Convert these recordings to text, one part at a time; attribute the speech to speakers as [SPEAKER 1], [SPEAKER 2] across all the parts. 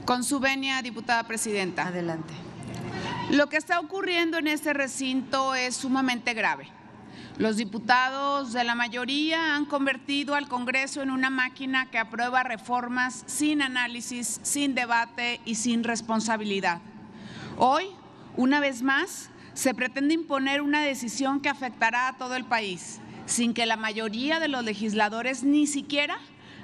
[SPEAKER 1] Con su venia, diputada presidenta.
[SPEAKER 2] Adelante.
[SPEAKER 1] Lo que está ocurriendo en este recinto es sumamente grave. Los diputados de la mayoría han convertido al Congreso en una máquina que aprueba reformas sin análisis, sin debate y sin responsabilidad. Hoy, una vez más, se pretende imponer una decisión que afectará a todo el país, sin que la mayoría de los legisladores ni siquiera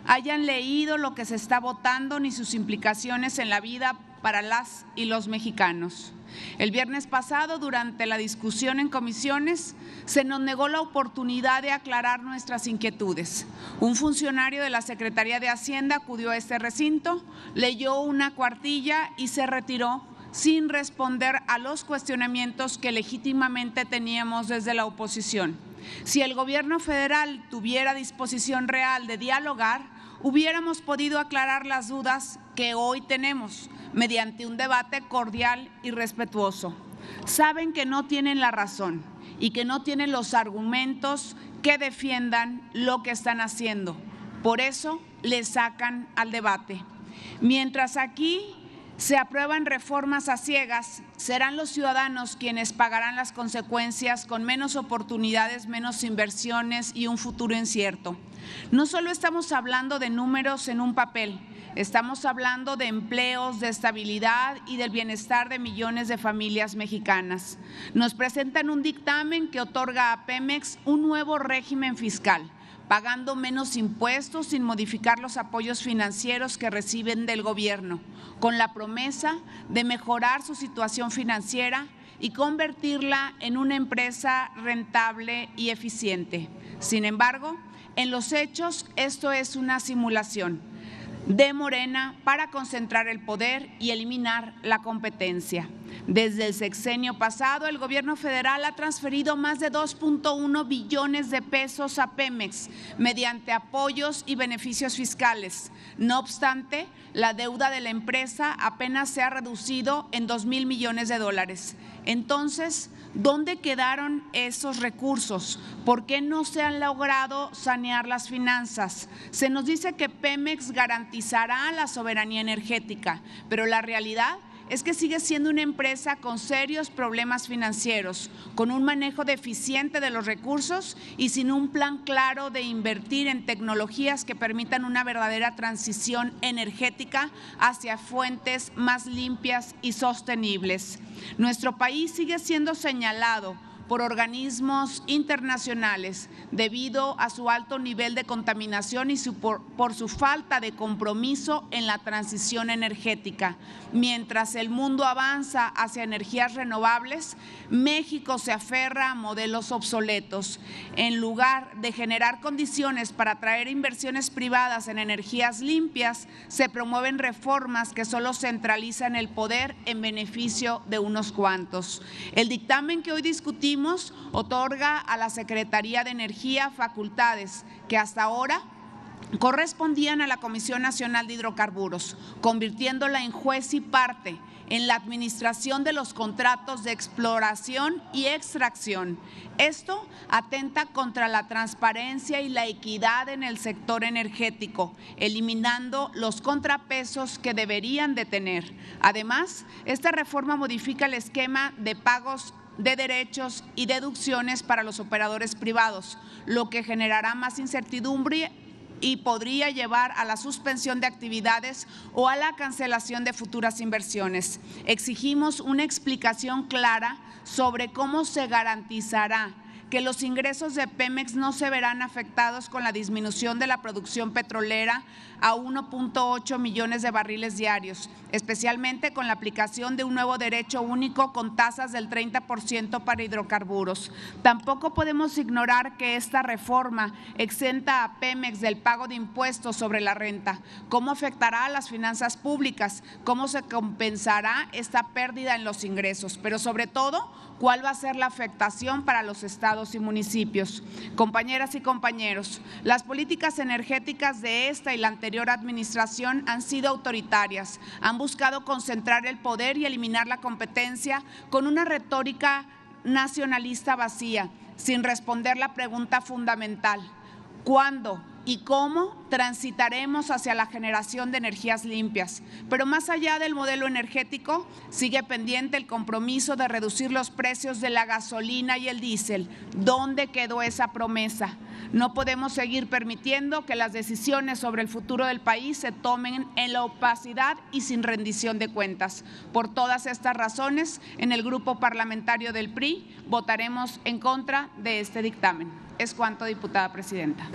[SPEAKER 1] hayan leído lo que se está votando ni sus implicaciones en la vida para las y los mexicanos. El viernes pasado, durante la discusión en comisiones, se nos negó la oportunidad de aclarar nuestras inquietudes. Un funcionario de la Secretaría de Hacienda acudió a este recinto, leyó una cuartilla y se retiró sin responder a los cuestionamientos que legítimamente teníamos desde la oposición. Si el gobierno federal tuviera disposición real de dialogar, hubiéramos podido aclarar las dudas que hoy tenemos mediante un debate cordial y respetuoso. Saben que no tienen la razón y que no tienen los argumentos que defiendan lo que están haciendo. Por eso les sacan al debate. Mientras aquí se aprueban reformas a ciegas, serán los ciudadanos quienes pagarán las consecuencias con menos oportunidades, menos inversiones y un futuro incierto. No solo estamos hablando de números en un papel, estamos hablando de empleos, de estabilidad y del bienestar de millones de familias mexicanas. Nos presentan un dictamen que otorga a Pemex un nuevo régimen fiscal, pagando menos impuestos sin modificar los apoyos financieros que reciben del gobierno, con la promesa de mejorar su situación financiera y convertirla en una empresa rentable y eficiente. Sin embargo, en los hechos, esto es una simulación de Morena para concentrar el poder y eliminar la competencia. Desde el sexenio pasado, el gobierno federal ha transferido más de 2.1 billones de pesos a Pemex mediante apoyos y beneficios fiscales. No obstante, la deuda de la empresa apenas se ha reducido en 2,000 millones de dólares. Entonces, ¿dónde quedaron esos recursos? ¿Por qué no se han logrado sanear las finanzas? Se nos dice que Pemex garantizará la soberanía energética, pero la realidad es que sigue siendo una empresa con serios problemas financieros, con un manejo deficiente de los recursos y sin un plan claro de invertir en tecnologías que permitan una verdadera transición energética hacia fuentes más limpias y sostenibles. Nuestro país sigue siendo señalado por organismos internacionales debido a su alto nivel de contaminación y por su falta de compromiso en la transición energética. Mientras el mundo avanza hacia energías renovables, México se aferra a modelos obsoletos. En lugar de generar condiciones para atraer inversiones privadas en energías limpias, se promueven reformas que solo centralizan el poder en beneficio de unos cuantos. El dictamen que hoy discutimos otorga a la Secretaría de Energía facultades que hasta ahora correspondían a la Comisión Nacional de Hidrocarburos, convirtiéndola en juez y parte en la administración de los contratos de exploración y extracción. Esto atenta contra la transparencia y la equidad en el sector energético, eliminando los contrapesos que deberían de tener. Además, esta reforma modifica el esquema de pagos de derechos y deducciones para los operadores privados, lo que generará más incertidumbre y podría llevar a la suspensión de actividades o a la cancelación de futuras inversiones. Exigimos una explicación clara sobre cómo se garantizará que los ingresos de Pemex no se verán afectados con la disminución de la producción petrolera a 1.8 millones de barriles diarios, especialmente con la aplicación de un nuevo derecho único con tasas del 30% para hidrocarburos. Tampoco podemos ignorar que esta reforma exenta a Pemex del pago de impuestos sobre la renta. ¿Cómo afectará a las finanzas públicas? ¿Cómo se compensará esta pérdida en los ingresos? Pero sobre todo, ¿cuál va a ser la afectación para los estados y municipios? Compañeras y compañeros, las políticas energéticas de esta y la anterior administración han sido autoritarias, han buscado concentrar el poder y eliminar la competencia con una retórica nacionalista vacía, sin responder la pregunta fundamental: ¿cuándo y cómo transitaremos hacia la generación de energías limpias. Pero más allá del modelo energético, sigue pendiente el compromiso de reducir los precios de la gasolina y el diésel. ¿Dónde quedó esa promesa? No podemos seguir permitiendo que las decisiones sobre el futuro del país se tomen en la opacidad y sin rendición de cuentas. Por todas estas razones, en el Grupo Parlamentario del PRI votaremos en contra de este dictamen. Es cuanto, diputada presidenta.